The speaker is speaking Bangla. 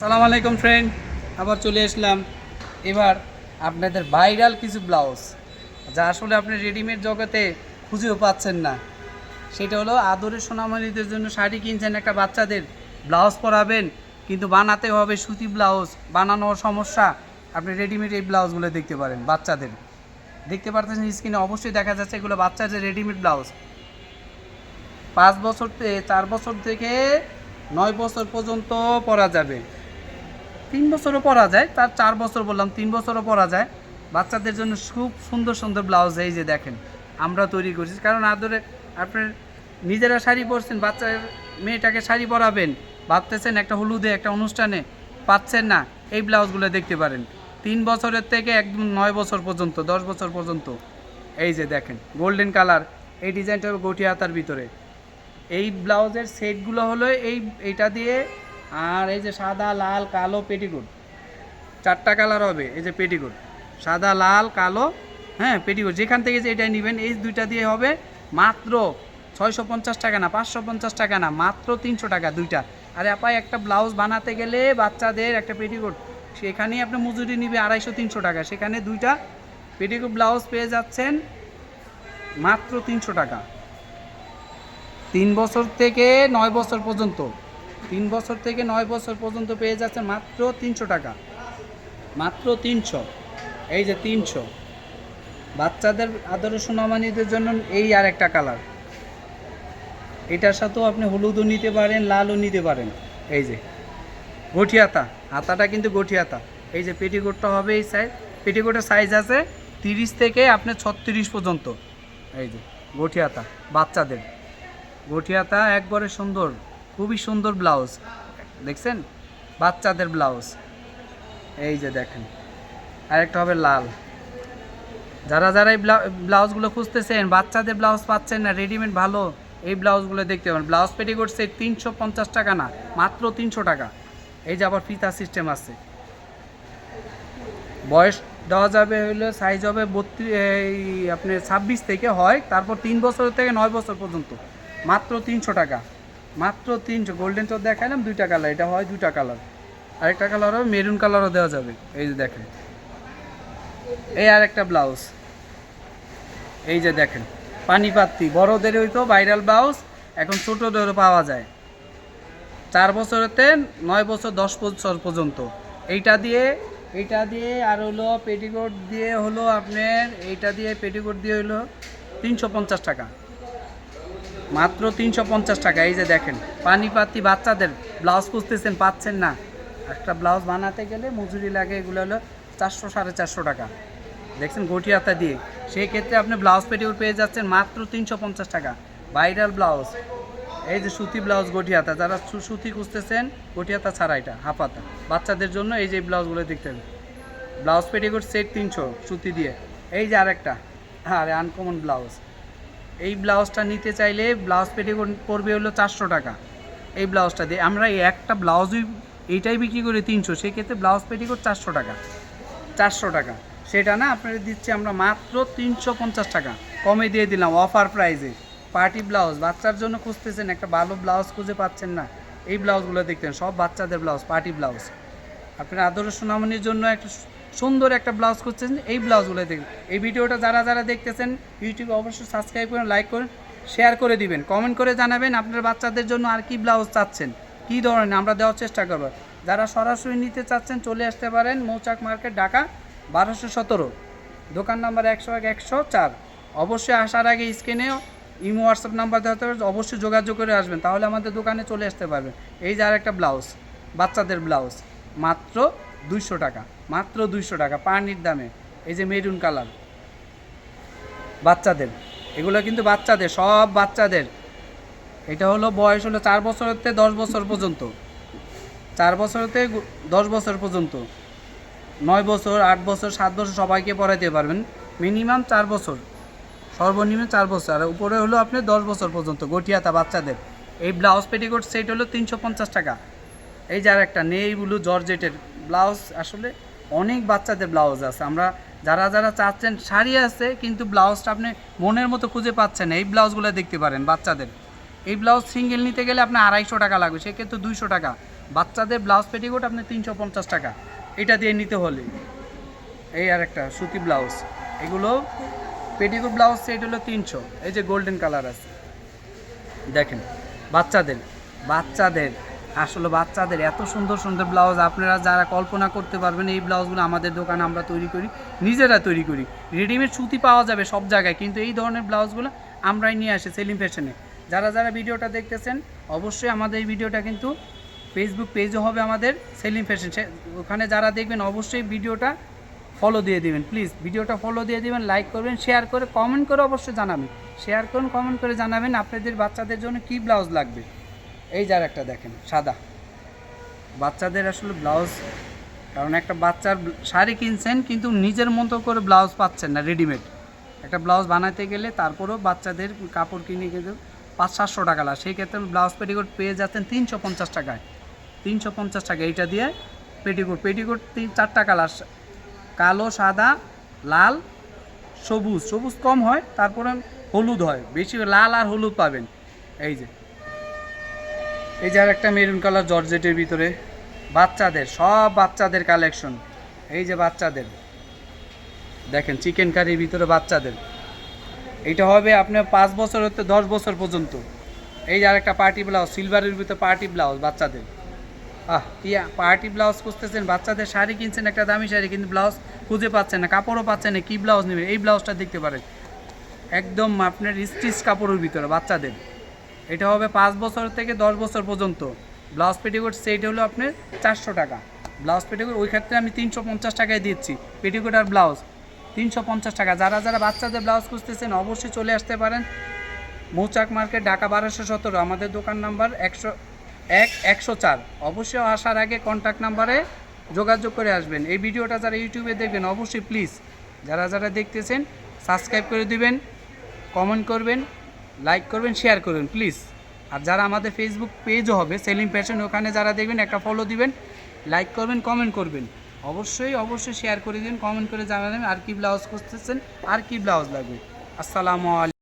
সালাম আলাইকুম ফ্রেন্ড, আবার চলে আসলাম এবার আপনাদের ভাইরাল কিছু ব্লাউজ যা আসলে আপনি রেডিমেড জগতে খুঁজেও পাচ্ছেন না। সেটা হলো আদরের সোনামণিদের জন্য শাড়ি কিনছেন, একটা বাচ্চাদের ব্লাউজ পরাবেন, কিন্তু বানাতে হবে সুতি ব্লাউজ, বানানোর সমস্যা। আপনি রেডিমেড এই ব্লাউজগুলো দেখতে পারেন, বাচ্চাদের দেখতে পারতেছেন স্ক্রিনে, অবশ্যই দেখা যাচ্ছে এগুলো বাচ্চাদের রেডিমেড ব্লাউজ। 4 বছর থেকে 9 বছর পর্যন্ত পরা যাবে, 3 বছরও পরা যায়, তার 4 বছর বললাম, 3 বছরও পরা যায়। বাচ্চাদের জন্য খুব সুন্দর সুন্দর ব্লাউজ এই যে দেখেন আমরা তৈরি করছি। কারণ আদরে আপনার নিজেরা শাড়ি পরছেন, বাচ্চার মেয়েটাকে শাড়ি পরাবেন, ভাবতেছেন একটা হলুদে একটা অনুষ্ঠানে পাচ্ছেন না, এই ব্লাউজগুলো দেখতে পারেন। 3 বছরের থেকে একদম 9 বছর পর্যন্ত, 10 বছর পর্যন্ত। এই যে দেখেন গোল্ডেন কালার, এই ডিজাইনটা হলো গঠি হাতার ভিতরে। এই ব্লাউজের সেটগুলো হলো এইটা দিয়ে, আর এই যে সাদা লাল কালো পেটিকোট, 4টা কালার হবে। এই যে পেটিকোট সাদা লাল কালো, হ্যাঁ পেটিকোট যেখান থেকে যে এটাই নেবেন, এই দুইটা দিয়ে হবে মাত্র 650 টাকা না, 550 টাকা না, মাত্র 300 টাকা দুইটা। আরে আপাই একটা ব্লাউজ বানাতে গেলে বাচ্চাদের একটা পেটিকোট, সেখানেই আপনি মজুরি নিবে 250-300 টাকা, সেখানে দুইটা পেটিকোট ব্লাউজ পেয়ে যাচ্ছেন মাত্র 300 টাকা। 3 বছর থেকে 9 বছর পর্যন্ত, 3 বছর থেকে 9 বছর পর্যন্ত পেয়ে যাচ্ছে মাত্র 300 টাকা, মাত্র 300। এই যে 300 বাচ্চাদের আদরের সোনামণিদের জন্য। এই আর একটা কালার, এটার সাথেও আপনি হলুদও নিতে পারেন, লালও নিতে পারেন। এই যে গঠি হাতা, হাতাটা কিন্তু গঠি হাতা। এই যে পেটিকোটটা হবে এই সাইজ, পেটিকোটের সাইজ আছে 30 থেকে আপনি 36 পর্যন্ত। এই যে গঠি হাতা বাচ্চাদের, গঠি হাতা একবারে সুন্দর, খুবই সুন্দর ব্লাউজ দেখছেন, বাচ্চাদের ব্লাউজ। এই যে দেখেন আরেকটা হবে লাল। যারা যারা এই ব্লাউজগুলো খুঁজতেছেন, বাচ্চাদের ব্লাউজ পাচ্ছেন না রেডিমেড ভালো, এই ব্লাউজগুলো দেখতে পারেন। ব্লাউজ পেটিকোট সেট 350 টাকা না, মাত্র 300 টাকা। এই যে আবার ফিতা সিস্টেম আছে, বয়স দেওয়া যাবে হলো, সাইজ হবে 32, এই আপনি 26 থেকে হয়, তারপর 3 বছর থেকে 9 বছর পর্যন্ত, মাত্র 300 টাকা, মাত্র 300। গোল্ডেন চোর দেখালাম, দুইটা কালার, এটা হয় দুইটা কালার, আরেকটা কালার হবে মেরুন কালারও দেওয়া যাবে। এই যে দেখেন এই আর একটা ব্লাউজ, এই যে দেখেন পানি পাত্তি, বড়োদেরই তো ভাইরাল ব্লাউজ, এখন ছোটোদেরও পাওয়া যায়। 4 বছরেতে 9 বছর 10 বছর পর্যন্ত। এইটা দিয়ে আর হলো পেটিকোট দিয়ে হলো আপনার, এইটা দিয়ে পেটিকোট দিয়ে হলো 350 টাকা, মাত্র 350 টাকা। এই যে দেখেন পানি পাতি বাচ্চাদের ব্লাউজ খুঁজতেছেন, পাচ্ছেন না, একটা ব্লাউজ বানাতে গেলে মজুরি লাগে, এগুলো হলো 400-450 টাকা। দেখছেন গঠি হাতা দিয়ে, সেই ক্ষেত্রে আপনি ব্লাউজ পেটিকোট পেয়ে যাচ্ছেন মাত্র 350 টাকা, ভাইরাল ব্লাউজ। এই যে সুতি ব্লাউজ গঠি হাতা, যারা সুতি খুঁজতেছেন, গঠি হাতা ছাড়া এটা হাফ হাতা বাচ্চাদের জন্য, এই যে ব্লাউজগুলো দেখতে হবে। ব্লাউজ পেটিকোট সেট 300 সুতি দিয়ে। এই যে আরেকটা, আরে আনকমন ব্লাউজ, এই ব্লাউজটা নিতে চাইলে ব্লাউজ পেটিকোট পড়বে হলো 400 টাকা। এই ব্লাউজটা দিয়ে আমরা এই একটা ব্লাউজই এইটাই বিক্রি করি 300, সেক্ষেত্রে ব্লাউজ পেটিকোট 400 টাকা, 400 টাকা। সেটা না, আপনাদের দিচ্ছি আমরা মাত্র 350 টাকা, কমে দিয়ে দিলাম অফার প্রাইজে। পার্টি ব্লাউজ বাচ্চার জন্য খুঁজতেছেন, একটা ভালো ব্লাউজ খুঁজে পাচ্ছেন না, এই ব্লাউজগুলো দেখতেন, সব বাচ্চাদের ব্লাউজ, পার্টি ব্লাউজ। আপনার আদরের সোনামণির জন্য একটা সুন্দর একটা ব্লাউজ খুঁজছেন, এই ব্লাউজগুলো দেখুন। এই ভিডিওটা যারা যারা দেখতেছেন ইউটিউবে অবশ্যই সাবস্ক্রাইব করুন, লাইক করুন, শেয়ার করে দিবেন, কমেন্ট করে জানাবেন আপনার বাচ্চাদের জন্য আর কি ব্লাউজ চাচ্ছেন, কী ধরনের আমরা দেওয়ার চেষ্টা করব। যারা সরাসরি নিতে চাচ্ছেন চলে আসতে পারেন মৌচাক মার্কেট, ঢাকা 1217, দোকান নাম্বার 101-104। অবশ্যই আসার আগে স্ক্রিনেও ইমো হোয়াটসঅ্যাপ নাম্বার দেওয়া হবে, অবশ্যই যোগাযোগ করে আসবেন, তাহলে আমাদের দোকানে চলে আসতে পারবেন। এই যে আরেকটা ব্লাউজ, বাচ্চাদের ব্লাউজ, মাত্র 200 টাকা, মাত্র 200 টাকা পানির দামে। এই যে মেরুন কালার বাচ্চাদের, এগুলো কিন্তু বাচ্চাদের, সব বাচ্চাদের। এটা হলো বয়স হলো 4 বছর থেকে 10 বছর পর্যন্ত, 4 বছর থেকে 10 বছর পর্যন্ত, 9 বছর 8 বছর 7 বছর সবাইকে পড়াইতে পারবেন। মিনিমাম 4 বছর, সর্বনিম্ন 4 বছর, আর উপরে হলো আপনি 10 বছর পর্যন্ত গঠি হাতা বাচ্চাদের। এই ব্লাউজ পেটিকোট সেট হলো 350 টাকা। এই যে আর একটা নেই ব্লু জর্জেটের ব্লাউজ, আসলে অনেক বাচ্চাদের ব্লাউজ আছে, আমরা যারা যারা চাচ্ছেন শাড়ি আছে কিন্তু ব্লাউজটা আপনি মনের মতো খুঁজে পাচ্ছেন, এই ব্লাউজগুলো দেখতে পারেন বাচ্চাদের। এই ব্লাউজ সিঙ্গেল নিতে গেলে আপনার 250 টাকা লাগবে, সেক্ষেত্রে 200 টাকা, বাচ্চাদের ব্লাউজ পেটিকোট আপনি 350 টাকা এটা দিয়ে নিতে হলে। এই আর একটা সুতি ব্লাউজ, এগুলো পেটিকোট ব্লাউজ সেট হলো 300। এই যে গোল্ডেন কালার আছে দেখেন, বাচ্চাদের বাচ্চাদের আসলে বাচ্চাদের এত সুন্দর সুন্দর ব্লাউজ আপনারা যারা কল্পনা করতে পারবেন। এই ব্লাউজগুলো আমাদের দোকানে আমরা তৈরি করি, নিজেরা তৈরি করি। রেডিমেড সুতি পাওয়া যাবে সব জায়গায়, কিন্তু এই ধরনের ব্লাউজগুলো আমরাই নিয়ে আসি সেলিম ফ্যাশনে। যারা যারা ভিডিওটা দেখতেছেন অবশ্যই আমাদের এই ভিডিওটা কিন্তু ফেসবুক পেজও হবে আমাদের সেলিম ফ্যাশন, ওখানে যারা দেখবেন অবশ্যই ভিডিওটা ফলো দিয়ে দিবেন। প্লিজ ভিডিওটা ফলো দিয়ে দিবেন, লাইক করবেন, শেয়ার করে কমেন্ট করে অবশ্যই জানাবেন। শেয়ার করুন, কমেন্ট করে জানাবেন আপনাদের বাচ্চাদের জন্য কি ব্লাউজ লাগবে। এই যার একটা দেখেন সাদা, বাচ্চাদের আসলে ব্লাউজ, কারণ একটা বাচ্চার শাড়ি কিনছেন কিন্তু নিজের মতো করে ব্লাউজ পাচ্ছেন না রেডিমেড। একটা ব্লাউজ বানাতে গেলে তারপরেও বাচ্চাদের কাপড় কিনে কিন্তু 500-700 টাকা লাগে, সেই ক্ষেত্রে ব্লাউজ পেটিকোট পেয়ে যাচ্ছেন 350 টাকায়। 350 টাকা এইটা দিয়ে পেটিকোট 4টা কালার, কালো, সাদা, লাল, সবুজ। সবুজ কম হয়, তারপরে হলুদ হয় বেশি, লাল আর হলুদ পাবেন। এই যে আর একটা মেরুন কালার জর্জেটের ভিতরে বাচ্চাদের, সব বাচ্চাদের কালেকশন। এই যে বাচ্চাদের দেখেন চিকেন কারির ভিতরে বাচ্চাদের, এইটা হবে আপনার 5 বছর হতে 10 বছর পর্যন্ত। এই যে আরেকটা পার্টি ব্লাউজ, সিলভারের ভিতরে পার্টি ব্লাউজ বাচ্চাদের। কি পার্টি ব্লাউজ খুঁজতেছেন, বাচ্চাদের শাড়ি কিনছেন একটা দামি শাড়ি, কিন্তু ব্লাউজ খুঁজে পাচ্ছেন না, কাপড়ও পাচ্ছেন না, কী ব্লাউজ নেবেন, এই ব্লাউজটা দেখতে পারেন একদম আপনার স্টিচ কাপড়ের ভিতরে বাচ্চাদের। এটা হবে 5 বছর থেকে 10 বছর পর্যন্ত। ব্লাউজ পেটিকোট সেট হলো আপনার 400 টাকা। ব্লাউজ পেটিকোট ওই ক্ষেত্রে আমি 350 টাকায় দিচ্ছি, পেটিকোট আর ব্লাউজ 350 টাকা। যারা যারা বাচ্চাদের ব্লাউজ খুঁজতেছেন অবশ্যই চলে আসতে পারেন মৌচাক মার্কেট, ঢাকা 1217। আমাদের দোকান নাম্বার 101-104। অবশ্যই আসার আগে কন্ট্যাক্ট নাম্বারে যোগাযোগ করে আসবেন। এই ভিডিওটা যারা ইউটিউবে দেখবেন অবশ্যই প্লিজ যারা যারা দেখতেছেন সাবস্ক্রাইব করে দিবেন, কমেন্ট করবেন, লাইক করবেন, শেয়ার করবেন প্লিজ। আর যারা আমাদের ফেসবুক পেজও হবে সেলিম ফ্যাশন, ওখানে যারা দেখবেন একটা ফলো দিবেন, লাইক করবেন, কমেন্ট করবেন, অবশ্যই অবশ্যই শেয়ার করে দিন, কমেন্ট করে জানাবেন আর কি ব্লাউজ খুঁজতেছেন, আর কি ব্লাউজ লাগবে। আসসালামু আলাইকুম।